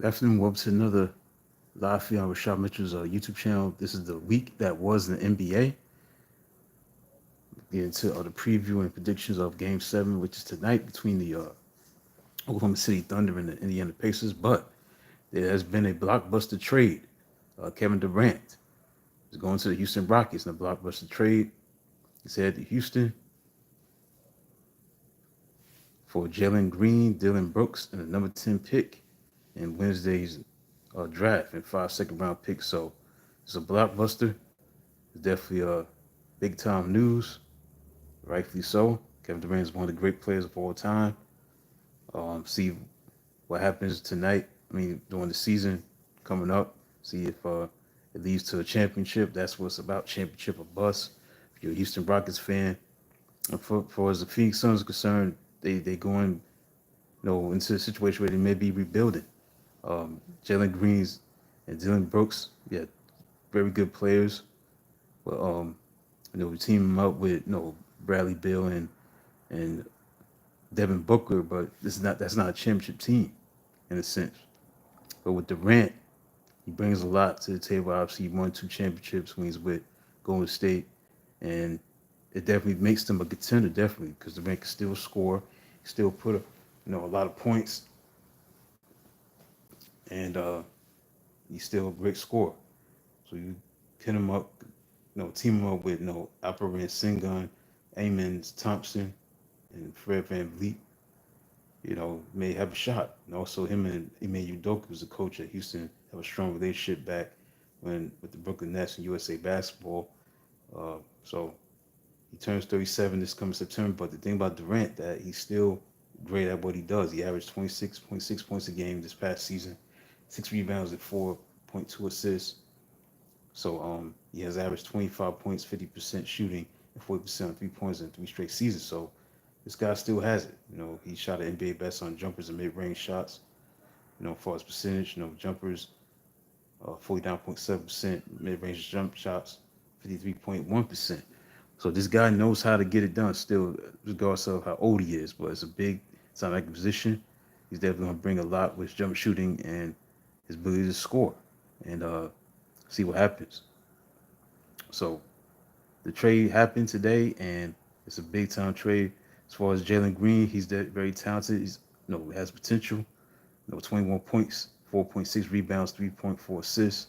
Afternoon, welcome to another live feed on Rashad Mitchell's YouTube channel. This is the week that was in the NBA. Get into the preview and predictions of Game 7, which is tonight between the Oklahoma City Thunder and the Indiana Pacers. But there has been a blockbuster trade. Kevin Durant is going to the Houston Rockets in a blockbuster trade. He's headed to Houston for Jalen Green, Dylan Brooks, and a number 10 pick in Wednesday's draft and 5 second-round picks. So it's a blockbuster. It's definitely big time news, rightfully so. Kevin Durant is one of the great players of all time. See what happens tonight. During the season coming up. See if it leads to a championship. That's what it's about, championship or bust. If you're a Houston Rockets fan, and for as the Phoenix Suns are concerned, they going into a situation where they may be rebuilding. Jalen Greens and Dylan Brooks, yeah, very good players. But we team them up with Bradley Beal and Devin Booker, but that's not a championship team in a sense. But with Durant, he brings a lot to the table. Obviously, he won 2 championships when he's with Golden State, and it definitely makes them a contender. Definitely, because Durant can still score, still put a lot of points, and he's still a great scorer. So you pin him up, team him up with Alperen Sengun, Amon Thompson, and Fred Van Vliet, may have a shot. And also him and Ime Udoka, who's the coach at Houston, have a strong relationship back when with the Brooklyn Nets and USA Basketball. So he turns 37 this coming September. But the thing about Durant, that he's still great at what he does. He averaged 26.6 points a game this past season, 6 rebounds and 4.2 assists. So he has averaged 25 points, 50% shooting, and 40% on 3 points in 3 straight seasons. So this guy still has it. He shot an NBA best on jumpers and mid-range shots. As far as percentage, jumpers, 49.7%, mid-range jump shots, 53.1%. So this guy knows how to get it done still, regardless of how old he is. But it's a big time acquisition. He's definitely going to bring a lot with his jump shooting and his ability to score. And see what happens. So the trade happened today, and it's a big time trade. As far as Jalen Green, he's very talented. He's has potential. 21 points, 4.6 rebounds, 3.4 assists.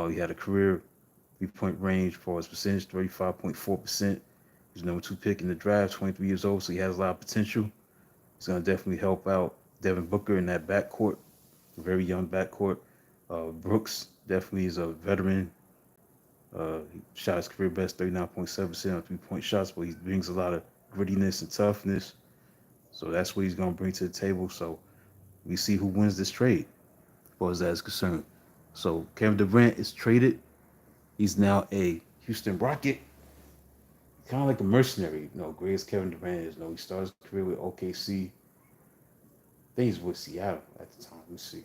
He had a career 3-point range for his percentage, 35.4%. He's number 2 pick in the draft, 23 years old, so he has a lot of potential. He's going to definitely help out Devin Booker in that backcourt, a very young backcourt. Brooks definitely is a veteran. He shot his career best 39.7% on 3-point shots, but he brings a lot of grittiness and toughness. So that's what he's going to bring to the table. So we see who wins this trade as far as that is concerned. So Kevin Durant is traded. He's now a Houston Rocket, kind of like a mercenary. Great as Kevin Durant is. He started his career with OKC. I think he's with Seattle at the time. Let's see.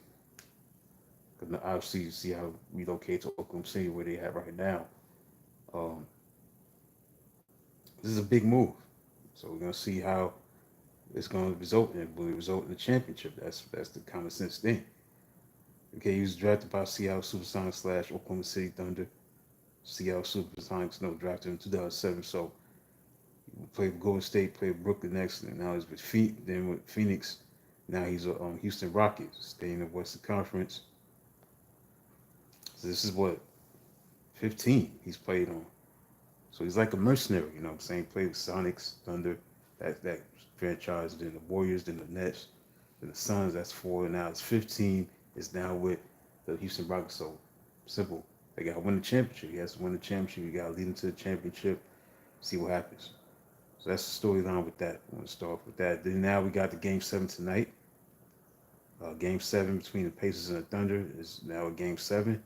Because obviously Seattle relocated to Oklahoma City where they have right now. Um, this is a big move. So we're gonna see how it's gonna result in. Will it result in a championship? That's the common sense thing. Okay, he was drafted by Seattle Supersonics / Oklahoma City Thunder. Seattle Supersonics, drafted in 2007. So he played with Golden State, played with Brooklyn next, and now he's with Phoenix. Now he's a Houston Rockets, staying in the Western Conference. So this is what 15 he's played on. So he's like a mercenary, what I'm saying? Played with Sonics, Thunder, that franchise, then the Warriors, then the Nets, then the Suns, that's 4. And now it's 15. It's now with the Houston Rockets. So simple. They got to win the championship. He has to win the championship. You got to lead him to the championship. See what happens. So that's the storyline with that. I want to start off with that. Then now we got the Game 7 tonight. Game 7 between the Pacers and the Thunder is now a Game 7.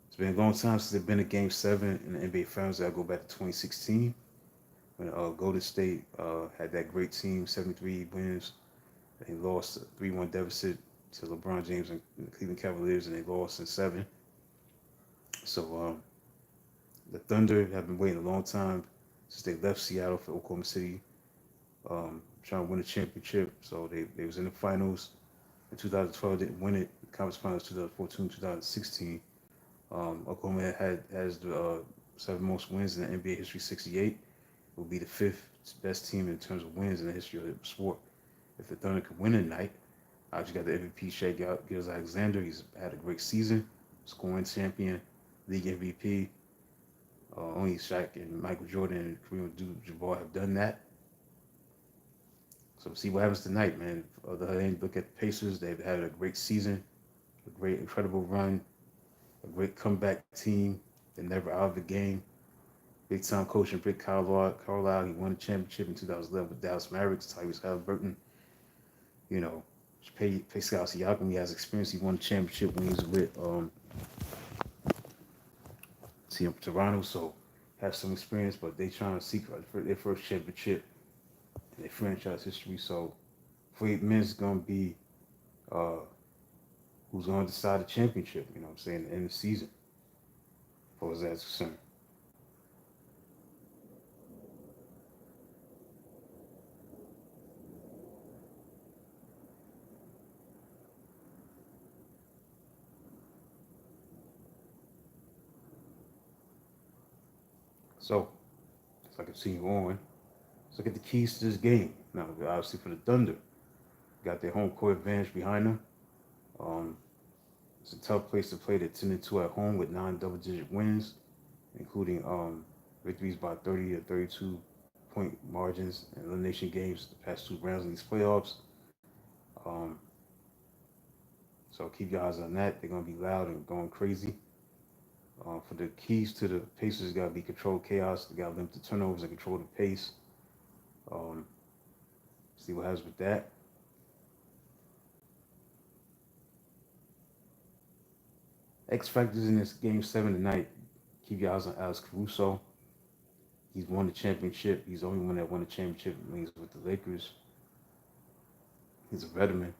It's been a long time since there's been a Game 7 in the NBA Finals. I go back to 2016 when Golden State had that great team, 73 wins. They lost a 3-1 deficit to LeBron James and the Cleveland Cavaliers, and they lost in 7. So the Thunder have been waiting a long time since they left Seattle for Oklahoma City, trying to win a championship. So they was in the finals in 2012, didn't win it. conference finals 2014, 2016. Oklahoma has the seven most wins in the NBA history, 68. It will be the fifth best team in terms of wins in the history of the sport. If the Thunder could win tonight, I just got the MVP Shea Gilgeous-Alexander. He's had a great season, scoring champion, league MVP. Only Shaq and Michael Jordan and Kareem Abdul-Jabbar have done that. So we'll see what happens tonight, man. On the other hand, look at the Pacers. They've had a great season, a great, incredible run, a great comeback team. They're never out of the game. Big time coach Rick Carlisle. He won a championship in 2011 with Dallas Mavericks. Tyrese Halliburton, you know, Pascal Siakam. He has experience. He won a championship when he was with Toronto, so have some experience. But they trying to seek their first championship in their franchise history. So, for 8 minutes, going to be who's going to decide the championship. You know what I'm saying? In the season, as far as that's concerned. So, as I continue on, let's look at the keys to this game. Now, obviously for the Thunder, got their home court advantage behind them. Um, it's a tough place to play. They're 10-2 at home with 9 double-digit wins, including victories by 30 to 32 point margins and elimination games the past 2 rounds in these playoffs. Um, so keep your eyes on that. They're gonna be loud and going crazy. For the keys to the Pacers, got to be control chaos. They got to limit the turnovers and control the pace. Um, see what happens with that. X factors in this game 7 tonight. Keep your eyes on Alex Caruso. He's won the championship. He's the only one that won the championship when he's with the Lakers. He's a veteran.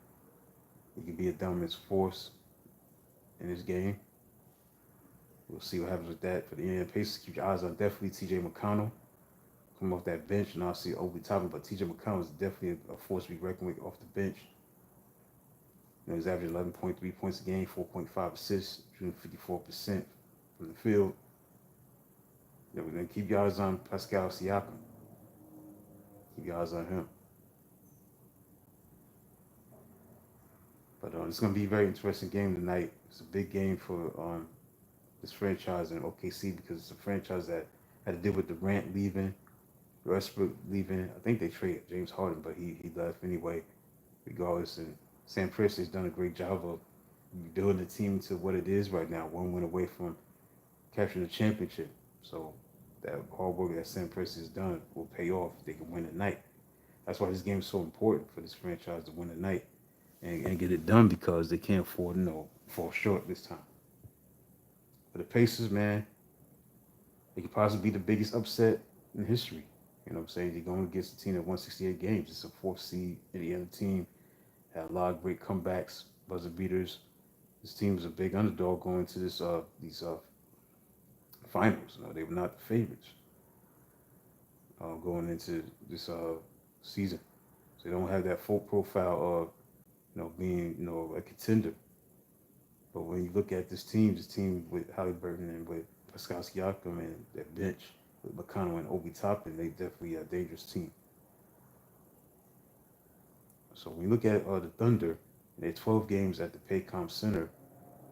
He can be a dominant force in this game. We'll see what happens with that. For the Indiana Pacers, keep your eyes on definitely T.J. McConnell. Come off that bench, and obviously Obi Toppin, but T.J. McConnell is definitely a force to be reckoned with off the bench. You know, he's averaging 11.3 points a game, 4.5 assists, shooting 54% from the field. You know, we're going to keep your eyes on Pascal Siakam. Keep your eyes on him. But it's going to be a very interesting game tonight. It's a big game for this franchise in OKC because it's a franchise that had to deal with Durant leaving, Westbrook leaving. I think they traded James Harden, but he left anyway, regardless. And Sam Presti has done a great job of building the team to what it is right now. One win away from capturing the championship. So that hard work that Sam Presti has done will pay off if they can win tonight. That's why this game is so important for this franchise to win tonight and get it done because they can't afford to fall short this time. For the Pacers, man, it could possibly be the biggest upset in history. You know what I'm saying? They're going against a team that won 68 games. It's a 4th seed in the other team. Had a lot of great comebacks, buzzer beaters. This team was a big underdog going to these finals. You know, they were not the favorites going into this season. So they don't have that full profile of being a contender. But when you look at this team with Halliburton and with Pascal Siakam and that bench with McConnell and Obi Toppin, they definitely a dangerous team. So when you look at the Thunder, their 12 games at the Paycom Center,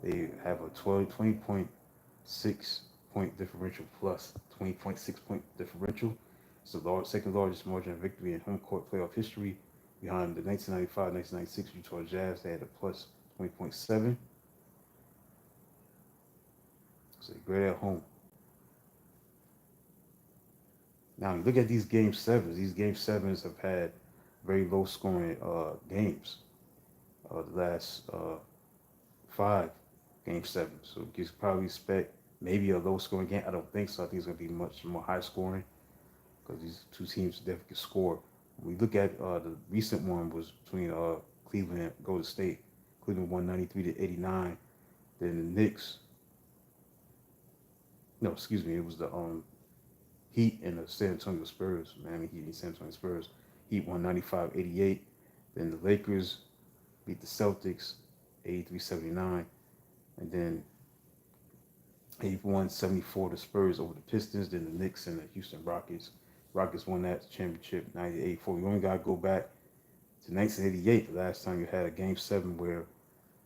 they have a 20.6 point differential plus 20.6 point differential. It's the second largest margin of victory in home court playoff history behind the 1995-1996 Utah Jazz. They had a plus 20.7. So they're great at home. Now, you look at these game sevens. These game sevens have had very low scoring games. The last 5 game sevens. So you can probably expect maybe a low scoring game. I don't think so. I think it's going to be much more high scoring because these two teams definitely can score. When we look at the recent one was between Cleveland and Golden State. Cleveland won 93-89. Then the Knicks. No, excuse me. It was the Heat and the San Antonio Spurs. Miami Heat and San Antonio Spurs. Heat won 95-88. Then the Lakers beat the Celtics 83-79. And then 81-74 the Spurs over the Pistons, then the Knicks and the Houston Rockets. Rockets won that championship 98-4. You only got to go back to 1988, the last time you had a Game 7 where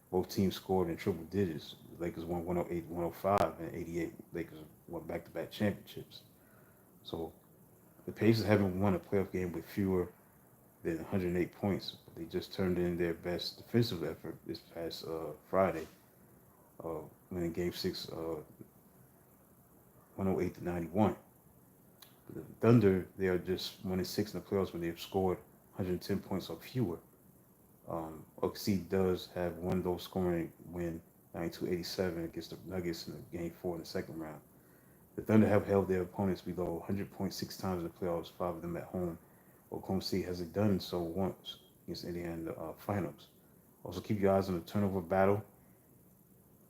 both teams scored in triple digits. The Lakers won 108-105, and 88 Lakers won back-to-back championships. So the Pacers haven't won a playoff game with fewer than 108 points. They just turned in their best defensive effort this past Friday, winning Game 6, 108-91. The Thunder, they are just 1-6 in the playoffs when they've scored 110 points or fewer. OKC does have one low scoring win, 92-87 against the Nuggets in the Game 4 in the second round. The Thunder have held their opponents below 100 points 6 times in the playoffs, 5 of them at home. Oklahoma City hasn't done so once against Indiana in the finals. Also, keep your eyes on the turnover battle.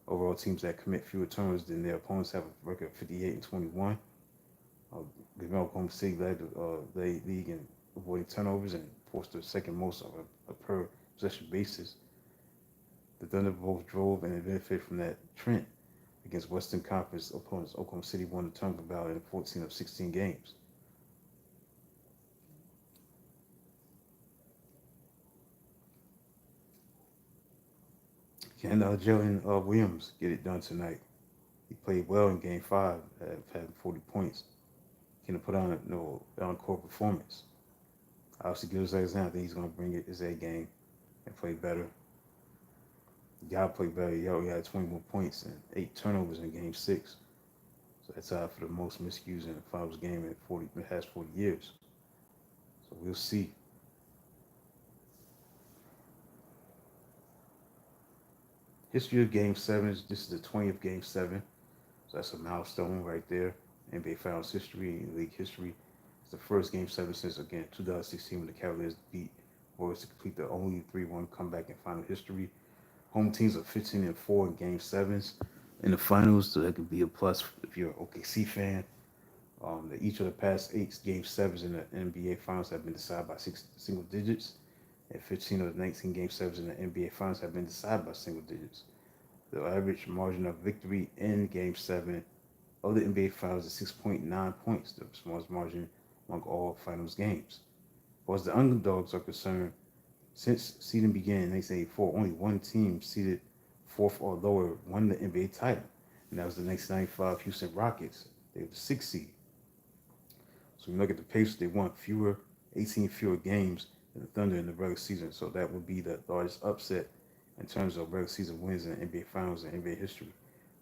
Overall, teams that commit fewer turnovers than their opponents have a record of 58-21. Oklahoma City led the league in avoiding turnovers and forced the second most on a per possession basis. The Thunder both drove and benefited from that trend against Western Conference opponents. Oklahoma City won the turnover battle in 14 of 16 games. Can Jalen Williams get it done tonight? He played well in Game 5, having 40 points. Can he put on an on-court performance? Obviously, give us an example. I think he's going to bring it his A game and play better. You got to play better. He had 21 points and 8 turnovers in Game 6. So that's tied for the most miscues in a finals game in the past 40 years. So we'll see. History of Game 7s. This is the 20th Game 7. So that's a milestone right there. NBA Finals history, league history. It's the first Game 7 since, again, 2016 when the Cavaliers beat Warriors to complete the only 3-1 comeback in final history. Home teams are 15-4 in Game 7s in the finals, so that could be a plus if you're an OKC fan. Each of the past 8 Game 7s in the NBA Finals have been decided by single digits, and 15 of the 19 Game 7s in the NBA Finals have been decided by single digits. The average margin of victory in Game 7 of the NBA Finals is 6.9 points, the smallest margin among all finals games. As far as the underdogs are concerned, since seeding began in 1984, only one team seeded 4th or lower won the NBA title, and that was the 1995 Houston Rockets. They were the 6th seed. So when you look at the Pacers, they won 18 fewer games than the Thunder in the regular season, so that would be the largest upset in terms of regular season wins in the NBA Finals in NBA history.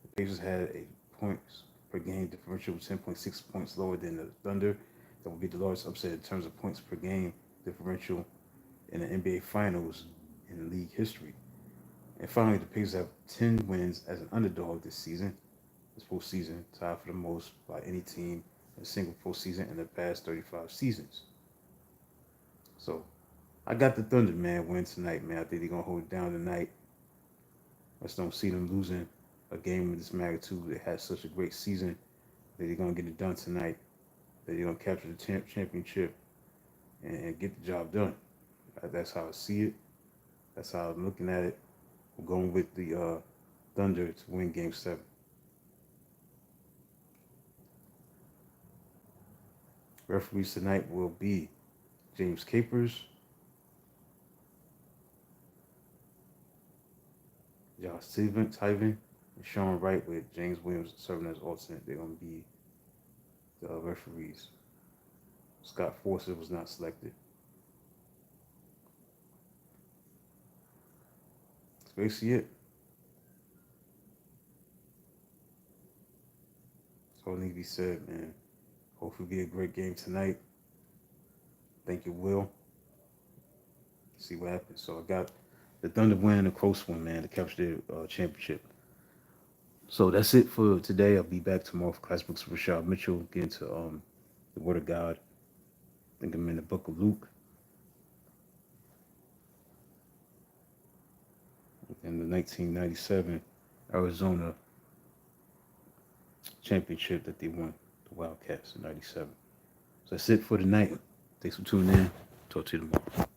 The Pacers had a points per game differential of 10.6 points lower than the Thunder. That would be the largest upset in terms of points per game differential in the NBA Finals in league history. And finally, the Pacers have 10 wins as an underdog this postseason, tied for the most by any team in a single postseason in the past 35 seasons. So, I got the Thunder, man, win tonight, man. I think they're going to hold it down tonight. I just don't see them losing a game of this magnitude. They had such a great season that they're going to get it done tonight. That they're going to capture the championship and get the job done. That's how I see it. That's how I'm looking at it. We're going with the Thunder to win Game 7. Referees tonight will be James Capers, Josh Tyven, and Sean Wright, with James Williams serving as alternate. They're going to be the referees. Scott Forster was not selected. That's basically it. That's all that needs to be said, man. Hopefully it'll be a great game tonight. I think it will. See what happens. So I got the Thunder winning a close one, man, to capture the championship. So that's it for today. I'll be back tomorrow for Class Books with Rashad Mitchell. Get into the Word of God. I think I'm in the book of Luke. And the 1997 Arizona championship that they won, the Wildcats in 97. So that's it for tonight. Thanks for tuning in. Talk to you tomorrow.